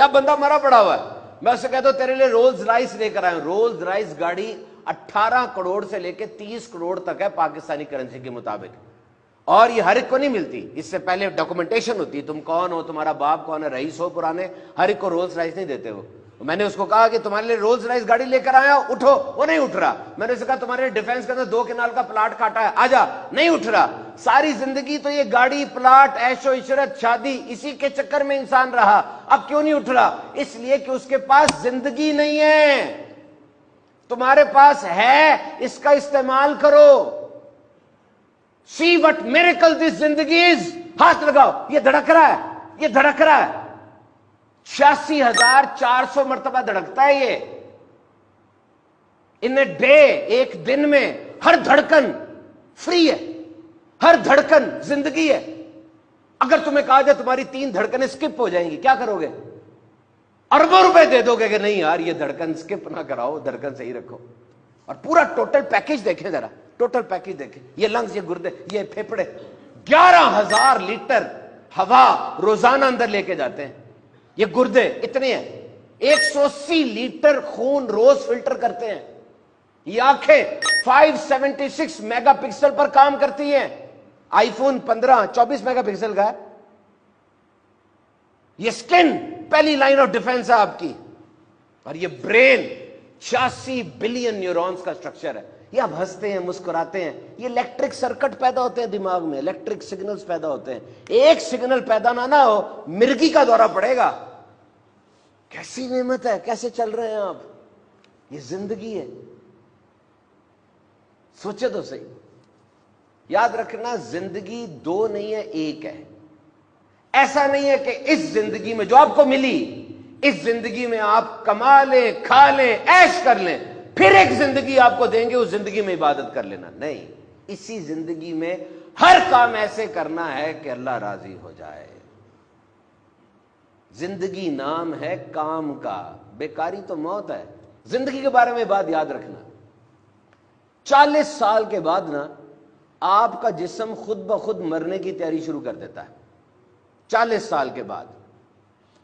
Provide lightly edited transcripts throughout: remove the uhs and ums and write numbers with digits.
या बंदा मरा पड़ा हुआ है, मैं उससे कहता हूं तेरे लिए रोल्स राइस लेकर आया हूं। रोल्स राइस गाड़ी 18 करोड़ से लेकर 30 करोड़ तक है पाकिस्तानी करेंसी के मुताबिक, और ये हर एक को नहीं मिलती। इससे पहले डॉक्यूमेंटेशन होती है, तुम कौन हो, तुम्हारा बाप कौन है, रईस हो पुराने, हर एक को रोल्स राइस नहीं देते वो। मैंने उसको कहा कि तुम्हारे लिए रोल्स राइस गाड़ी लेकर आया, उठो, वो नहीं उठ रहा। मैंने उससे कहा तुम्हारे लिए डिफेंस के अंदर 2 कनाल का प्लाट काटा है, आजा, नहीं उठ रहा। सारी जिंदगी तो ये गाड़ी, प्लाट, ऐशो इशरत, शादी, इसी के चक्कर में इंसान रहा। अब क्यों नहीं उठ रहा? इसलिए कि उसके पास जिंदगी नहीं है। तुम्हारे पास है, इसका इस्तेमाल करो। सी वट मिरेकल दिस जिंदगी इज। हाथ लगाओ, ये धड़क रहा है, ये धड़क रहा है। 86,400 मरतबा धड़कता है ये इन ए डे, एक दिन में। हर धड़कन फ्री है, हर धड़कन जिंदगी है। अगर तुम्हें कहा जाए तुम्हारी 3 धड़कनें स्किप हो जाएंगी, क्या करोगे? अरबों रुपए दे दोगे कि नहीं यार ये धड़कन स्किप ना कराओ, धड़कन सही रखो। और पूरा टोटल पैकेज देखें जरा, टोटल पैकेज देखें। ये लंग्स, ये गुर्दे, ये फेफड़े, 11,000 लीटर हवा रोजाना अंदर लेके जाते हैं। ये गुर्दे इतने हैं, 180 लीटर खून रोज फिल्टर करते हैं। ये आंखें 576 मेगापिक्सल पर काम करती हैं। आईफोन 15 24 मेगापिक्सल का है। ये स्किन पहली लाइन ऑफ डिफेंस है आपकी। और ये ब्रेन 86 बिलियन न्यूरॉन्स का स्ट्रक्चर है। ये आप हंसते हैं, मुस्कुराते हैं, ये इलेक्ट्रिक सर्किट पैदा होते हैं दिमाग में, इलेक्ट्रिक सिग्नल्स पैदा होते हैं। एक सिग्नल पैदा ना हो, मिर्गी का दौरा पड़ेगा। कैसी नेमत है, कैसे चल रहे हैं आप? ये जिंदगी है, सोचे तो सही। याद रखना, जिंदगी 2 नहीं है, 1 है। ऐसा नहीं है कि इस जिंदगी में जो आपको मिली, इस जिंदगी में आप कमा लें, खा लें, ऐश कर लें, फिर एक जिंदगी आपको देंगे, उस जिंदगी में इबादत कर लेना। नहीं, इसी जिंदगी में हर काम ऐसे करना है कि अल्लाह राजी हो जाए। जिंदगी नाम है काम का, बेकारी तो मौत है। जिंदगी के बारे में बात याद रखना, 40 साल के बाद ना आपका जिस्म खुद ब खुद मरने की तैयारी शुरू कर देता है। 40 साल के बाद,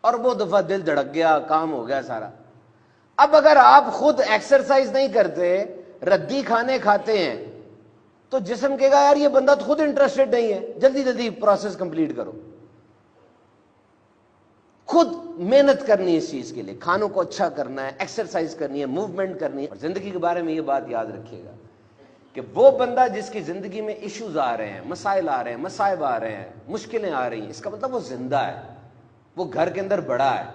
और वो दफा दिल धड़क गया, काम हो गया सारा। अब अगर आप खुद एक्सरसाइज नहीं करते, रद्दी खाने खाते हैं, तो जिस्म कहेगा यार ये बंदा तो खुद इंटरेस्टेड नहीं है, जल्दी जल्दी प्रोसेस कंप्लीट करो। खुद मेहनत करनी है इस चीज के लिए, खानों को अच्छा करना है, एक्सरसाइज करनी है, मूवमेंट करनी है। और जिंदगी के बारे में ये बात याद रखिएगा कि वो बंदा जिसकी जिंदगी में इश्यूज आ रहे हैं, मसाइल आ रहे हैं, मसाइब आ रहे हैं, मुश्किलें आ रही हैं, इसका मतलब वो जिंदा है, वो घर के अंदर बड़ा है,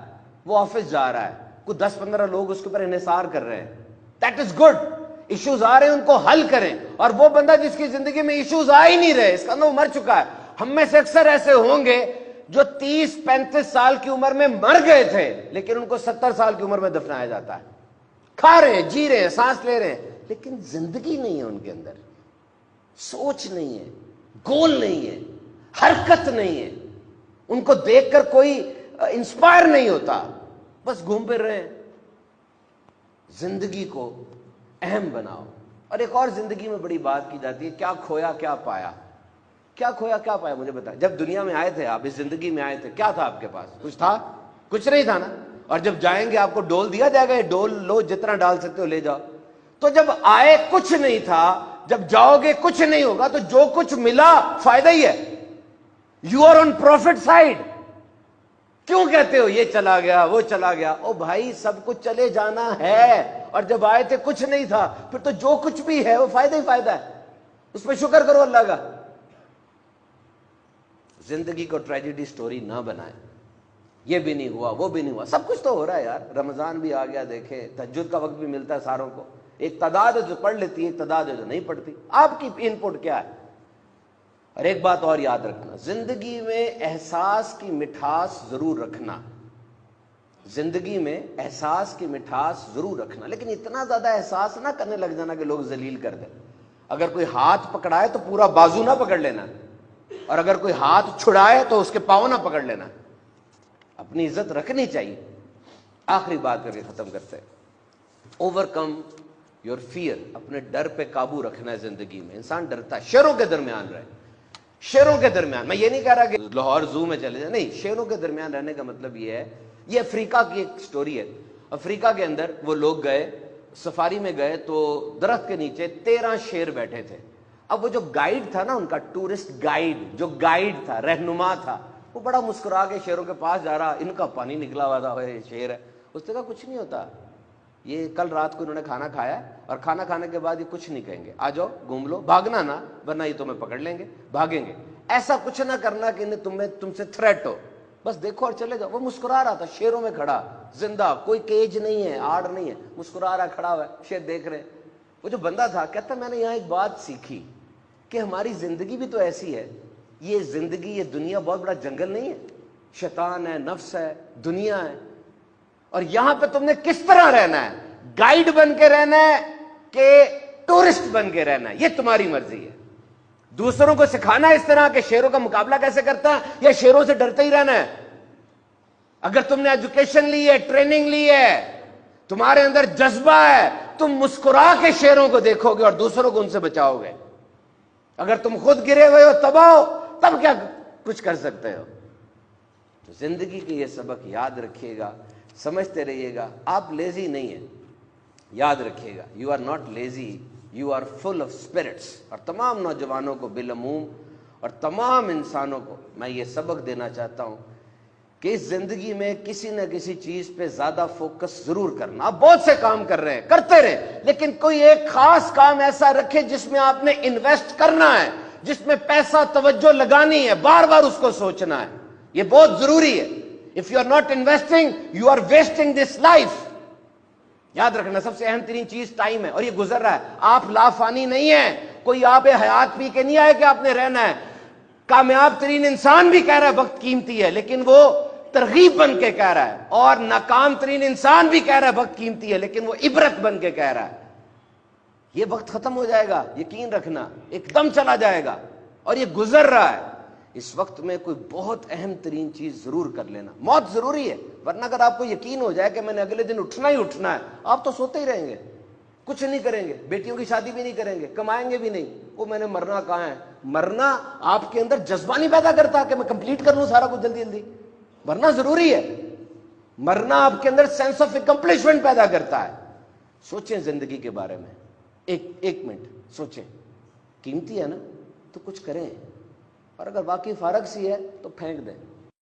वो ऑफिस जा रहा है, कुछ 10-15 लोग उसके ऊपर इन्हिसार कर रहे हैं। That is good. इश्यूज आ रहे हैं, उनको हल करें। और वो बंदा जिसकी जिंदगी में इश्यूज आ ही नहीं रहे, इसका मतलब वो मर चुका है। हम में से अक्सर ऐसे होंगे जो 30-35 साल की उम्र में मर गए थे, लेकिन उनको 70 साल की उम्र में दफनाया जाता है। खा रहे हैं, जी रहे हैं, सांस ले रहे हैं, लेकिन जिंदगी नहीं है उनके अंदर, सोच नहीं है, गोल नहीं है, हरकत नहीं है, उनको देखकर कोई इंस्पायर नहीं होता, बस घूम फिर रहे हैं। जिंदगी को अहम बनाओ। और एक और जिंदगी में बड़ी बात की जाती है, क्या खोया क्या पाया। क्या खोया क्या पाया, मुझे बता। जब दुनिया में आए थे आप, इस जिंदगी में आए थे, क्या था आपके पास? कुछ था? कुछ नहीं था ना। और जब जाएंगे आपको डोल दिया जाएगा, डोल लो, जितना डाल सकते हो ले जाओ। तो जब आए कुछ नहीं था, जब जाओगे कुछ नहीं होगा, तो जो कुछ मिला फायदा ही है। You are on profit side. क्यों कहते हो ये चला गया, वो चला गया? ओ भाई, सब कुछ चले जाना है। और जब आए थे कुछ नहीं था, फिर तो जो कुछ भी है वो फायदा ही फायदा है, उस पर शुक्र करो अल्लाह का। जिंदगी को ट्रेजेडी स्टोरी ना बनाए। ये भी नहीं हुआ, वो भी नहीं हुआ, सब कुछ तो हो रहा है यार। रमजान भी आ गया, देखे, तहज्जुद का वक्त भी मिलता है सारों को। एक तादाद जो पढ़ लेती है, एक तादाद जो नहीं पढ़ती। आपकी इनपुट क्या है? और एक बात और याद रखना, जिंदगी में एहसास की मिठास जरूर रखना। जिंदगी में एहसास की मिठास जरूर रखना, लेकिन इतना ज्यादा एहसास ना करने लग जाना कि लोग जलील कर दें। अगर कोई हाथ पकड़ाए तो पूरा बाजू ना पकड़ लेना, और अगर कोई हाथ छुड़ाए तो उसके पांव ना पकड़ लेना। अपनी इज्जत रखनी चाहिए। आखिरी बात करके खत्म करते हैं, ओवरकम योर फियर। अपने डर पे काबू रखना है। जिंदगी में इंसान डरता है, शेरों के दरमियान रहे, शेरों के दरमियान। मैं ये नहीं कह रहा कि लाहौर जू में चले जाए, नहीं, शेरों के दरमियान रहने का मतलब ये है یہ افریقہ کی ایک سٹوری ہے. افریقہ کے اندر وہ لوگ گئے, سفاری میں گئے, تو درخت کے نیچے 13 شیر بیٹھے تھے. اب وہ جو گائیڈ تھا نا ان کا, ٹورسٹ گائیڈ, جو گائیڈ تھا, رہنما تھا, وہ بڑا مسکرا کے شیروں کے پاس جا رہا. ان کا پانی نکلا ہوا تھا, یہ شیر ہے. اس نے کہا کچھ نہیں ہوتا, یہ کل رات کو انہوں نے کھانا کھایا اور کھانا کھانے کے بعد یہ کچھ نہیں کہیں گے, آ جاؤ گھوم لو, بھاگنا نا ورنہ یہ تمہیں پکڑ لیں گے, بھاگیں گے. ایسا کچھ نہ کرنا کہ تم سے تھریٹ ہو, بس دیکھو اور چلے جاؤ. وہ مسکرا رہا تھا شیروں میں کھڑا, زندہ, کوئی کیج نہیں ہے, آڑ نہیں ہے, مسکرا رہا, کھڑا ہوا ہے, شیر دیکھ رہے. وہ جو بندہ تھا کہتا میں نے یہاں ایک بات سیکھی کہ ہماری زندگی بھی تو ایسی ہے. یہ زندگی, یہ دنیا بہت بڑا جنگل نہیں ہے, شیطان ہے, نفس ہے, دنیا ہے, اور یہاں پہ تم نے کس طرح رہنا ہے, گائیڈ بن کے رہنا ہے کہ ٹورسٹ بن کے رہنا ہے, یہ تمہاری مرضی ہے. دوسروں کو سکھانا ہے اس طرح کہ شیروں کا مقابلہ کیسے کرتا ہے, یا شیروں سے ڈرتے ہی رہنا ہے. اگر تم نے ایجوکیشن لی ہے, ٹریننگ لی ہے, تمہارے اندر جذبہ ہے, تم مسکرا کے شیروں کو دیکھو گے اور دوسروں کو ان سے بچاؤ گے. اگر تم خود گرے ہوئے ہو, تباہ ہو, تب کیا کچھ کر سکتے ہو. تو زندگی کے یہ سبق یاد رکھیے گا, سمجھتے رہیے گا. آپ لیزی نہیں ہیں, یاد رکھیے گا, you are not lazy, you are full of spirits. اور تمام نوجوانوں کو بالعموم اور تمام انسانوں کو میں یہ سبق دینا چاہتا ہوں کہ اس زندگی میں کسی نہ کسی چیز پہ زیادہ فوکس ضرور کرنا. آپ بہت سے کام کر رہے ہیں, کرتے رہیں, لیکن کوئی ایک خاص کام ایسا رکھے جس میں آپ نے انویسٹ کرنا ہے, جس میں پیسہ توجہ لگانی ہے, بار بار اس کو سوچنا ہے. یہ بہت ضروری ہے. If you are not investing, you are wasting this life. یاد رکھنا سب سے اہم ترین چیز ٹائم ہے, اور یہ گزر رہا ہے. آپ لافانی نہیں ہیں, کوئی آپ حیات پی کے نہیں آئے کہ آپ نے رہنا ہے. کامیاب ترین انسان بھی کہہ رہا ہے وقت قیمتی ہے, لیکن وہ ترغیب بن کے کہہ رہا ہے. اور ناکام ترین انسان بھی کہہ رہا ہے وقت قیمتی ہے, لیکن وہ عبرت بن کے کہہ رہا ہے. یہ وقت ختم ہو جائے گا, یقین رکھنا, ایک دم چلا جائے گا, اور یہ گزر رہا ہے. اس وقت میں کوئی بہت اہم ترین چیز ضرور کر لینا. موت ضروری ہے, ورنہ اگر آپ کو یقین ہو جائے کہ میں نے اگلے دن اٹھنا ہی اٹھنا ہے, آپ تو سوتے ہی رہیں گے, کچھ نہیں کریں گے, بیٹیوں کی شادی بھی نہیں کریں گے, کمائیں گے بھی نہیں. وہ میں نے مرنا کہاں ہے. مرنا آپ کے اندر جذبہ نہیں پیدا کرتا کہ میں کمپلیٹ کر لوں سارا کچھ جلدی جلدی. مرنا ضروری ہے. مرنا آپ کے اندر سینس آف اکمپلشمنٹ پیدا کرتا ہے. سوچیں زندگی کے بارے میں, ایک منٹ سوچیں. قیمتی ہے نا, تو کچھ کریں, اور اگر واقعی فارغ سی ہے تو پھینک دیں.